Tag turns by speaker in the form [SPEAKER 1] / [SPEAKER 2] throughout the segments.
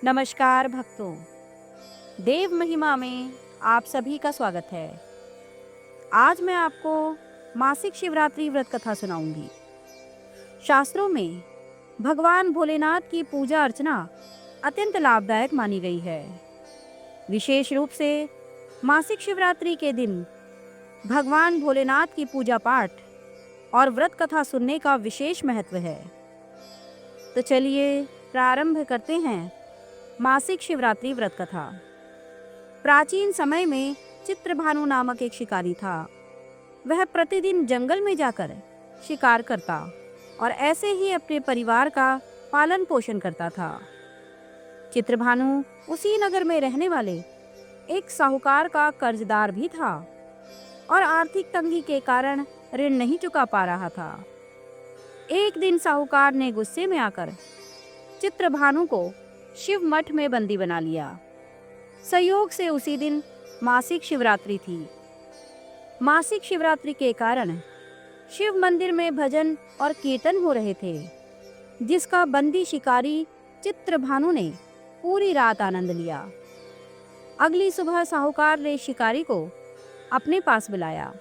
[SPEAKER 1] नमस्कार भक्तों, देव महिमा में आप सभी का स्वागत है। आज मैं आपको मासिक शिवरात्रि व्रत कथा सुनाऊंगी। शास्त्रों में भगवान भोलेनाथ की पूजा अर्चना अत्यंत लाभदायक मानी गई है। विशेष रूप से मासिक शिवरात्रि के दिन भगवान भोलेनाथ की पूजा पाठ और व्रत कथा सुनने का विशेष महत्व है। तो चलिए प्रारंभ करते हैं मासिक शिवरात्रि व्रत कथा। प्राचीन समय में चित्रभानु नामक एक शिकारी था। वह प्रतिदिन जंगल में जाकर शिकार करता और ऐसे ही अपने परिवार का पालन पोषण करता था। चित्रभानु उसी नगर में रहने वाले एक साहूकार का कर्जदार भी था और आर्थिक तंगी के कारण ऋण नहीं चुका पा रहा था। एक दिन साहूकार ने गुस्से में आकर चित्रभानु को शिव मठ में बंदी बना लिया। संयोग से उसी दिन मासिक शिवरात्रि थी। मासिक शिवरात्रि के कारण शिव मंदिर में भजन और कीर्तन हो रहे थे, जिसका बंदी शिकारी चित्रभानु ने पूरी रात आनंद लिया। अगली सुबह साहूकार ने शिकारी को अपने पास बुलाया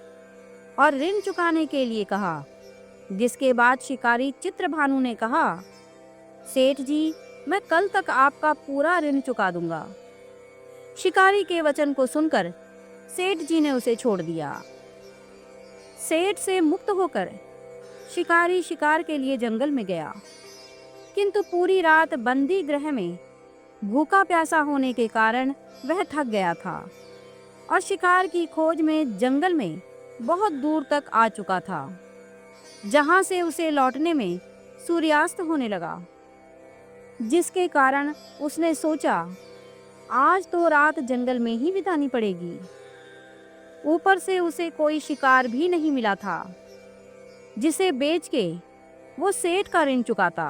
[SPEAKER 1] और ऋण चुकाने के लिए कहा, जिसके बाद शिकारी चित्रभानु ने कहा, सेठ जी, मैं कल तक आपका पूरा ऋण चुका दूंगा। शिकारी के वचन को सुनकर सेठ जी ने उसे छोड़ दिया। सेठ से मुक्त होकर शिकारी शिकार के लिए जंगल में गया, किंतु पूरी रात बंदी गृह में भूखा प्यासा होने के कारण वह थक गया था और शिकार की खोज में जंगल में बहुत दूर तक आ चुका था, जहां से उसे लौटने में सूर्यास्त होने लगा, जिसके कारण उसने सोचा आज तो रात जंगल में ही बितानी पड़ेगी। ऊपर से उसे कोई शिकार भी नहीं मिला था जिसे बेच के वो सेठ का ऋण चुकाता।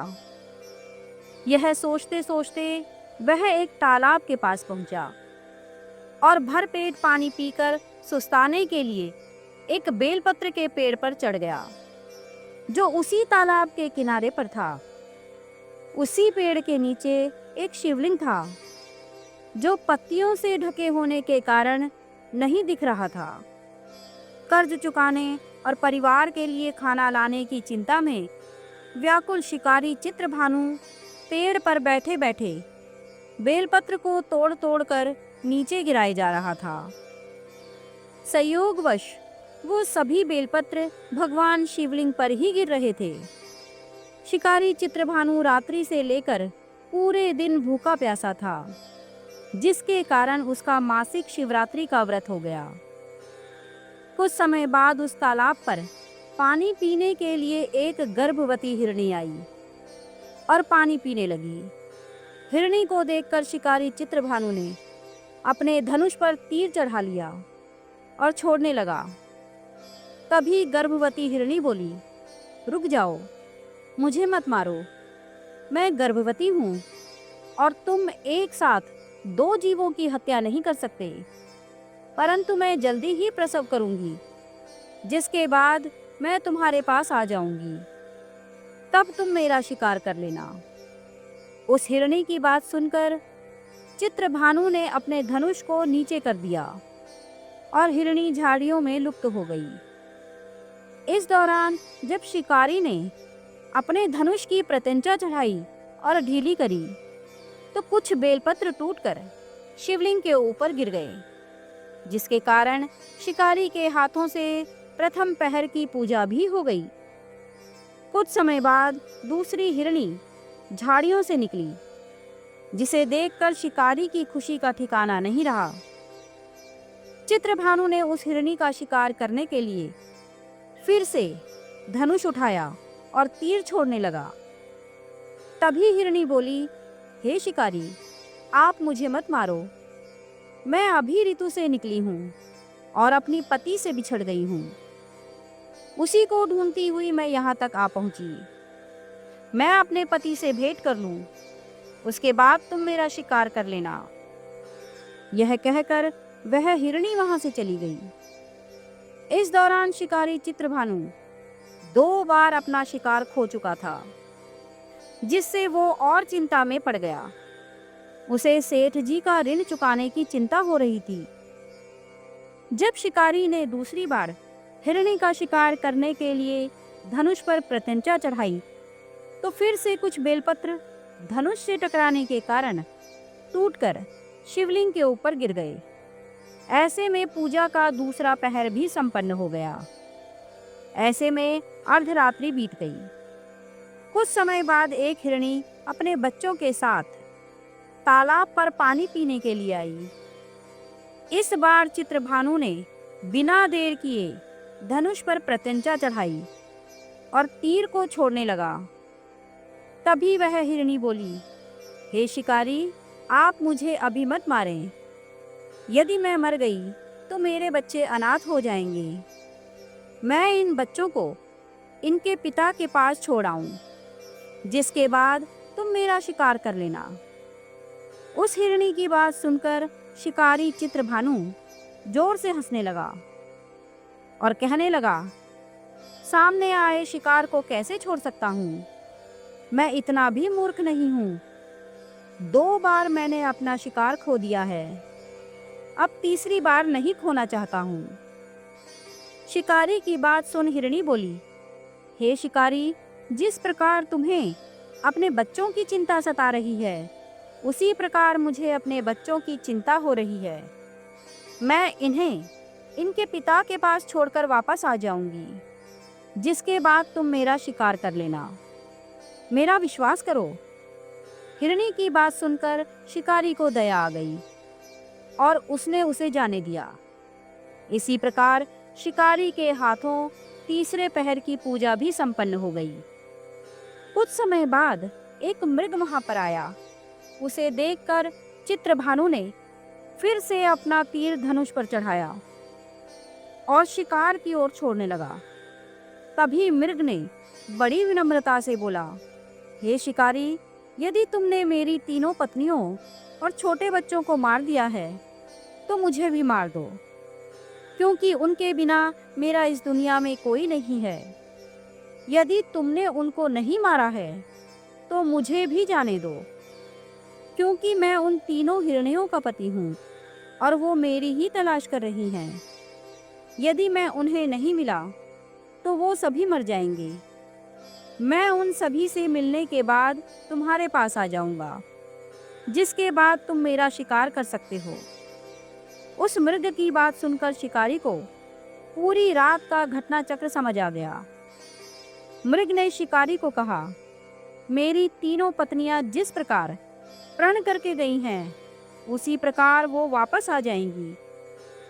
[SPEAKER 1] यह सोचते सोचते वह एक तालाब के पास पहुंचा और भरपेट पानी पीकर सुस्ताने के लिए एक बेलपत्र के पेड़ पर चढ़ गया, जो उसी तालाब के किनारे पर था। उसी पेड़ के नीचे एक शिवलिंग था, जो पत्तियों से ढके होने के कारण नहीं दिख रहा था। कर्ज चुकाने और परिवार के लिए खाना लाने की चिंता में व्याकुल शिकारी चित्रभानु पेड़ पर बैठे बैठे बेलपत्र को तोड़ तोड़ कर नीचे गिराए जा रहा था। संयोगवश वो सभी बेलपत्र भगवान शिवलिंग पर ही गिर रहे थे। शिकारी चित्रभानु रात्रि से लेकर पूरे दिन भूखा प्यासा था, जिसके कारण उसका मासिक शिवरात्रि का व्रत हो गया। कुछ समय बाद उस तालाब पर पानी पीने के लिए एक गर्भवती हिरनी आई और पानी पीने लगी। हिरनी को देखकर शिकारी चित्रभानु ने अपने धनुष पर तीर चढ़ा लिया और छोड़ने लगा। तभी गर्भवती हिरनी बोली, रुक जाओ, मुझे मत मारो, मैं गर्भवती हूँ और तुम एक साथ दो जीवों की हत्या नहीं कर सकते, परंतु मैं जल्दी ही प्रसव करूंगी, जिसके बाद मैं तुम्हारे पास आ जाऊंगी, तब तुम मेरा शिकार कर लेना। उस हिरणी की बात सुनकर चित्रभानु ने अपने धनुष को नीचे कर दिया और हिरणी झाड़ियों में लुप्त हो गई। इस दौरान जब शिकारी ने अपने धनुष की प्रत्यंचा चढ़ाई और ढीली करी, तो कुछ बेलपत्र टूटकर शिवलिंग के ऊपर गिर गए, जिसके कारण शिकारी के हाथों से प्रथम पहर की पूजा भी हो गई। कुछ समय बाद दूसरी हिरणी झाड़ियों से निकली, जिसे देखकर शिकारी की खुशी का ठिकाना नहीं रहा। चित्रभानु ने उस हिरणी का शिकार करने के लिए फिर से धनुष उठाया और तीर छोड़ने लगा। तभी हिरणी बोली, हे शिकारी, आप मुझे मत मारो, मैं अभी ऋतु से निकली हूँ और अपनी पति से बिछड़ गई हूँ। उसी को ढूंढती हुई मैं यहाँ तक आ पहुँची। मैं अपने पति से भेंट कर लूँ, उसके बाद तुम मेरा शिकार कर लेना। यह कहकर वह हिरणी वहां से चली गई। इस दौरान शिकारी चित्रभानु 2 बार अपना शिकार खो चुका था, जिससे वो और चिंता में पड़ गया। उसे सेठ जी का ऋण चुकाने की चिंता हो रही थी। जब शिकारी ने दूसरी बार हिरणी का शिकार करने के लिए धनुष पर प्रत्यंचा चढ़ाई, तो फिर से कुछ बेलपत्र धनुष से टकराने के कारण टूटकर शिवलिंग के ऊपर गिर गए। ऐसे में पूजा का दूसरा पहर भी संपन्न हो गया। ऐसे में अर्धरात्रि बीत गई। कुछ समय बाद एक हिरणी अपने बच्चों के साथ तालाब पर पानी पीने के लिए आई। इस बार चित्रभानु ने बिना देर किए धनुष पर प्रत्यंचा चढ़ाई और तीर को छोड़ने लगा। तभी वह हिरणी बोली, हे शिकारी, आप मुझे अभी मत मारें। यदि मैं मर गई तो मेरे बच्चे अनाथ हो जाएंगे। मैं इन बच्चों को इनके पिता के पास छोड़ आऊं, जिसके बाद तुम मेरा शिकार कर लेना। उस हिरणी की बात सुनकर शिकारी चित्रभानु जोर से हंसने लगा और कहने लगा, सामने आए शिकार को कैसे छोड़ सकता हूँ? मैं इतना भी मूर्ख नहीं हूँ। 2 बार मैंने अपना शिकार खो दिया है, अब तीसरी बार नहीं खोना चाहता हूँ। शिकारी की बात सुन हिरणी बोली, हे शिकारी, जिस प्रकार तुम्हें अपने बच्चों की चिंता सता रही है, उसी प्रकार मुझे अपने बच्चों की चिंता हो रही है। मैं इन्हें इनके पिता के पास छोड़कर वापस आ जाऊंगी, जिसके बाद तुम मेरा शिकार कर लेना। मेरा विश्वास करो। हिरणी की बात सुनकर शिकारी को दया आ गई और उसने उसे जाने दिया। इसी प्रकार शिकारी के हाथों तीसरे पहर की पूजा भी संपन्न हो गई। कुछ समय बाद एक मृग वहां पर आया। उसे देखकर चित्रभानु ने फिर से अपना तीर धनुष पर चढ़ाया और शिकार की ओर छोड़ने लगा। तभी मृग ने बड़ी विनम्रता से बोला, हे शिकारी, यदि तुमने मेरी तीनों पत्नियों और छोटे बच्चों को मार दिया है तो मुझे भी मार दो, क्योंकि उनके बिना मेरा इस दुनिया में कोई नहीं है। यदि तुमने उनको नहीं मारा है तो मुझे भी जाने दो, क्योंकि मैं उन तीनों हिरनियों का पति हूँ और वो मेरी ही तलाश कर रही हैं। यदि मैं उन्हें नहीं मिला तो वो सभी मर जाएंगे। मैं उन सभी से मिलने के बाद तुम्हारे पास आ जाऊंगा, जिसके बाद तुम मेरा शिकार कर सकते हो। उस मृग की बात सुनकर शिकारी को पूरी रात का घटना चक्र समझ आ गया। मृग ने शिकारी को कहा, मेरी तीनों पत्नियां जिस प्रकार प्रण करके गई हैं, उसी प्रकार वो वापस आ जाएंगी,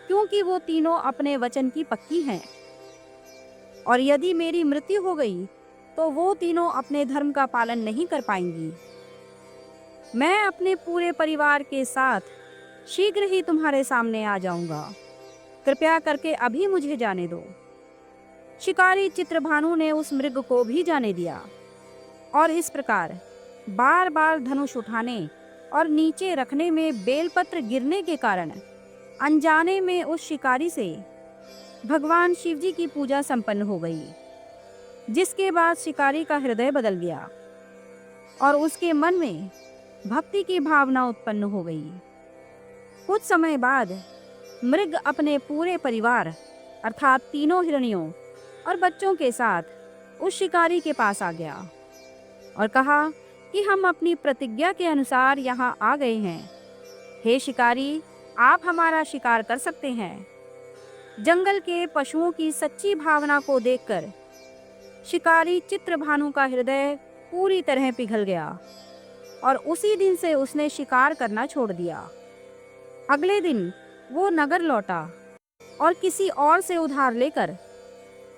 [SPEAKER 1] क्योंकि वो तीनों अपने वचन की पक्की हैं। और यदि मेरी मृत्यु हो गई तो वो तीनों अपने धर्म का पालन नहीं कर पाएंगी। मैं अपने पूरे परिवार के साथ शीघ्र ही तुम्हारे सामने आ जाऊंगा। कृपया करके अभी मुझे जाने दो। शिकारी चित्रभानु ने उस मृग को भी जाने दिया और इस प्रकार बार बार धनुष उठाने और नीचे रखने में बेलपत्र गिरने के कारण अनजाने में उस शिकारी से भगवान शिवजी की पूजा संपन्न हो गई, जिसके बाद शिकारी का हृदय बदल गया और उसके मन में भक्ति की भावना उत्पन्न हो गई। कुछ समय बाद मृग अपने पूरे परिवार अर्थात तीनों हिरनियों और बच्चों के साथ उस शिकारी के पास आ गया और कहा कि हम अपनी प्रतिज्ञा के अनुसार यहाँ आ गए हैं। हे शिकारी, आप हमारा शिकार कर सकते हैं। जंगल के पशुओं की सच्ची भावना को देखकर शिकारी चित्रभानु का हृदय पूरी तरह पिघल गया और उसी दिन से उसने शिकार करना छोड़ दिया। अगले दिन वो नगर लौटा और किसी और से उधार लेकर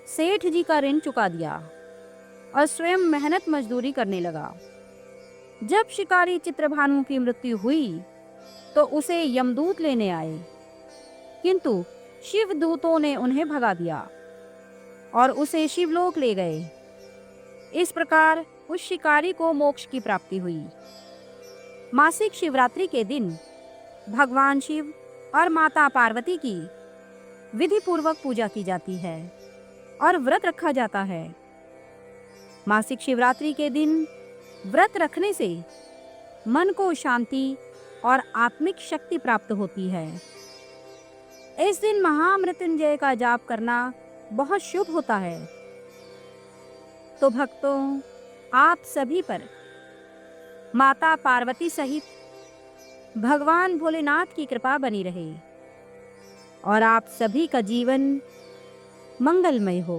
[SPEAKER 1] सेठ जी का ऋण चुका दिया और स्वयं मेहनत मजदूरी करने लगा। जब शिकारी चित्रभानु की मृत्यु हुई तो उसे यमदूत लेने आए, किंतु शिव दूतों ने उन्हें भगा दिया और उसे शिवलोक ले गए। इस प्रकार उस शिकारी को मोक्ष की प्राप्ति हुई। मासिक शिवरात्रि के दिन भगवान शिव और माता पार्वती की विधि पूर्वक पूजा की जाती है और व्रत रखा जाता है। मासिक शिवरात्रि के दिन व्रत रखने से मन को शांति, और आत्मिक शक्ति प्राप्त होती है। इस दिन महामृत्युंजय का जाप करना बहुत शुभ होता है। तो भक्तों, आप सभी पर माता पार्वती सहित भगवान भोलेनाथ की कृपा बनी रहे और आप सभी का जीवन मंगलमय हो।